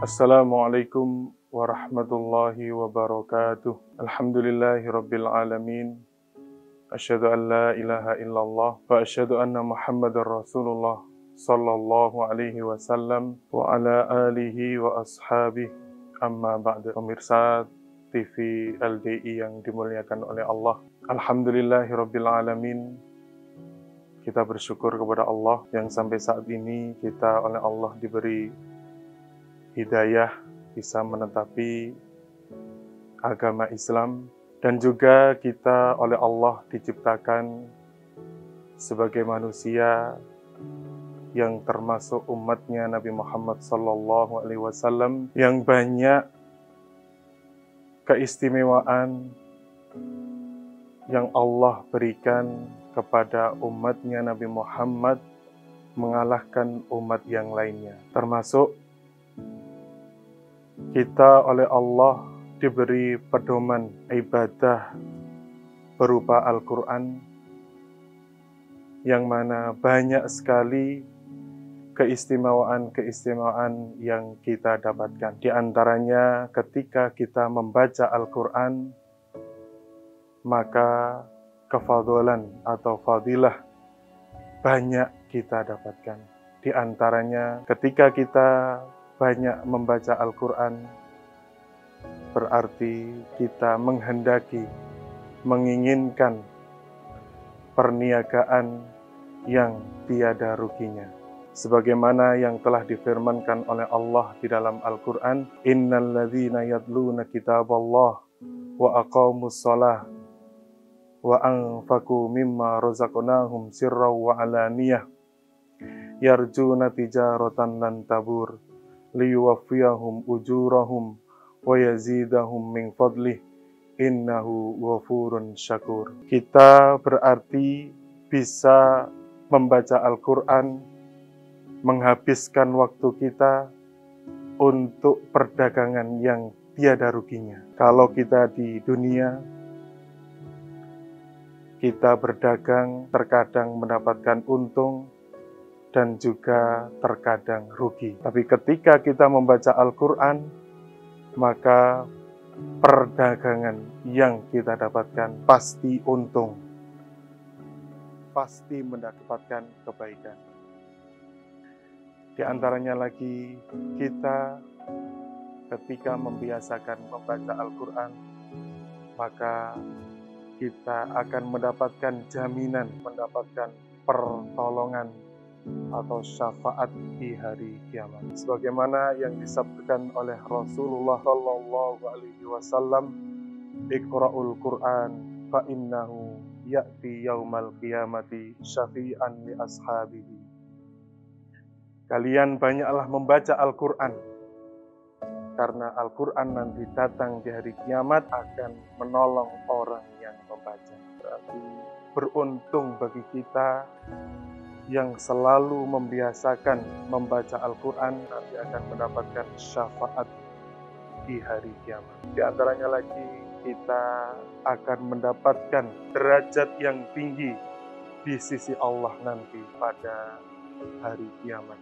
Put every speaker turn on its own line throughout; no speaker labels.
Assalamualaikum warahmatullahi wabarakatuh. Alhamdulillahirabbil alamin. Asyhadu an la ilaha illallah wa asyhadu anna Muhammadar Rasulullah sallallahu alaihi wasallam wa ala alihi wa ashabihi. Amma ba'du. Pemirsa TV LDI yang dimuliakan oleh Allah. Alhamdulillahirabbil alamin. Kita bersyukur kepada Allah yang sampai saat ini kita oleh Allah diberi hidayah bisa menetapi agama Islam, dan juga kita oleh Allah diciptakan sebagai manusia yang termasuk umatnya Nabi Muhammad SAW yang banyak keistimewaan yang Allah berikan kepada umatnya Nabi Muhammad mengalahkan umat yang lainnya, termasuk kita oleh Allah diberi pedoman ibadah berupa Al-Quran, yang mana banyak sekali keistimewaan-keistimewaan yang kita dapatkan. Di antaranya ketika kita membaca Al-Quran, maka kefadolan atau fadilah banyak kita dapatkan. Di antaranya ketika kita banyak membaca Al-Quran, berarti kita menghendaki, menginginkan perniagaan yang tiada ruginya. Sebagaimana yang telah difirmankan oleh Allah di dalam Al-Quran, Innal ladzina yatluna kitaballah wa aqamus shalah wa anfaqu mimma razaqnahum sirran wa alaniyah yarjuna tijaratan lan tabur liyuwaffiyahum ujurahum wa yazidahum min fadlih innahu ghafurun syakur. Kita berarti bisa membaca Al-Quran, menghabiskan waktu kita untuk perdagangan yang tiada ruginya. Kalau kita di dunia, kita berdagang terkadang mendapatkan untung dan juga terkadang rugi. Tapi ketika kita membaca Al-Quran, maka perdagangan yang kita dapatkan pasti untung, pasti mendapatkan kebaikan. Di antaranya lagi, kita ketika membiasakan membaca Al-Quran, maka kita akan mendapatkan jaminan, mendapatkan pertolongan atau syafaat di hari kiamat. Sebagaimana yang disabdakan oleh Rasulullah Shallallahu Alaihi Wasallam, Iqra'ul Quran fa innahu ya'ti yaumal qiyamati syafi'an li ashabihi. Kalian banyaklah membaca Al-Quran, karena Al-Quran nanti datang di hari kiamat akan menolong orang yang membaca. Berarti beruntung bagi kita yang selalu membiasakan membaca Al-Quran, nanti akan mendapatkan syafaat di hari kiamat. Di antaranya lagi, kita akan mendapatkan derajat yang tinggi di sisi Allah nanti pada hari kiamat,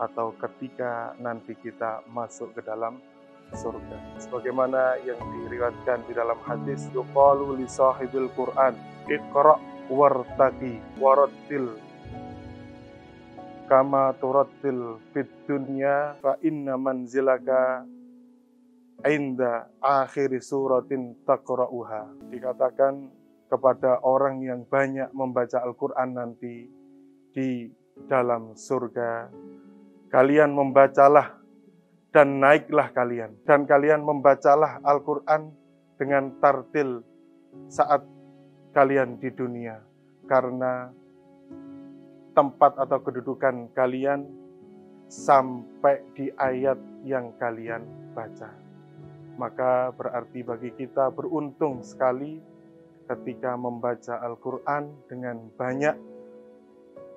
atau ketika nanti kita masuk ke dalam surga. Sebagaimana yang diriwayatkan di dalam hadis, yuqalu li sahibil Quran, iqra' wartaqi warattil kama turattil fid dunya fa inna manzilaka inda akhir suratin taqra'uha. Dikatakan kepada orang yang banyak membaca Al-Quran nanti di dalam surga, kalian membacalah dan naiklah kalian, dan kalian membacalah Al-Quran dengan tartil saat kalian di dunia, karena tempat atau kedudukan kalian sampai di ayat yang kalian baca. Maka berarti bagi kita beruntung sekali ketika membaca Al-Quran dengan banyak,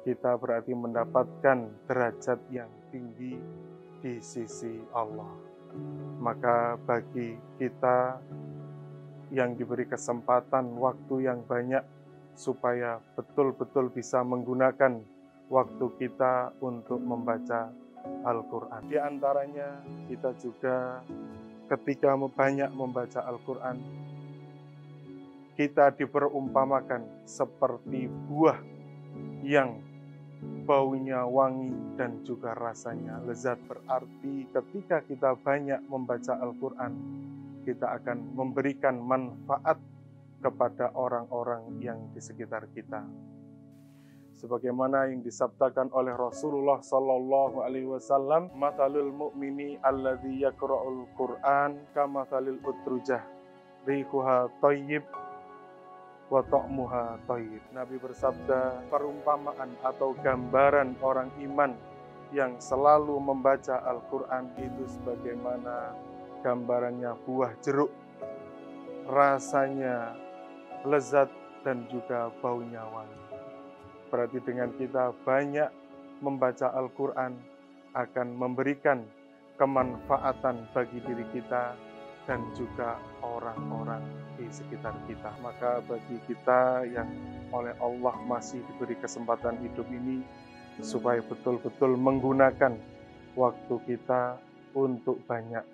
kita berarti mendapatkan derajat yang tinggi di sisi Allah. Maka bagi kita yang diberi kesempatan waktu yang banyak, supaya betul-betul bisa menggunakan waktu kita untuk membaca Al-Quran. Di antaranya kita juga ketika banyak membaca Al-Quran, kita diperumpamakan seperti buah yang baunya wangi dan juga rasanya lezat. Berarti ketika kita banyak membaca Al-Quran, kita akan memberikan manfaat kepada orang-orang yang di sekitar kita. Sebagaimana yang disabdakan oleh Rasulullah Sallallahu Alaihi Wasallam, "Mathalul mu'mini alladzi yaqra'ul Qur'an kamathalil utrujah, rihuha thayyib wa ta'muha thayyib." Nabi bersabda, perumpamaan atau gambaran orang iman yang selalu membaca Al-Quran itu sebagaimana gambarannya buah jeruk, rasanya lezat dan juga baunya wangi. Berarti dengan kita banyak membaca Al-Quran akan memberikan kemanfaatan bagi diri kita dan juga orang-orang di sekitar kita. Maka bagi kita yang oleh Allah masih diberi kesempatan hidup ini, supaya betul-betul menggunakan waktu kita untuk banyak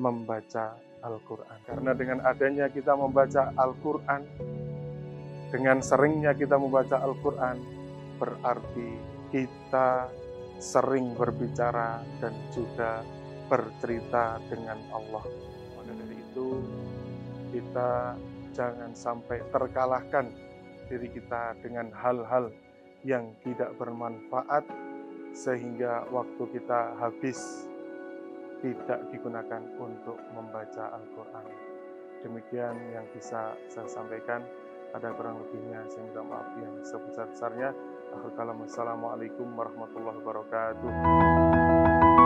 membaca Al-Quran. Karena dengan adanya kita membaca Al-Quran, dengan seringnya kita membaca Al-Quran, berarti kita sering berbicara dan juga bercerita dengan Allah. Maka dari itu, kita jangan sampai terkalahkan diri kita dengan hal-hal yang tidak bermanfaat, sehingga waktu kita habis tidak digunakan untuk membaca Al-Quran. Demikian yang bisa saya sampaikan. Ada kurang lebihnya, saya minta maaf yang sebesar-besarnya. Assalamualaikum warahmatullahi wabarakatuh.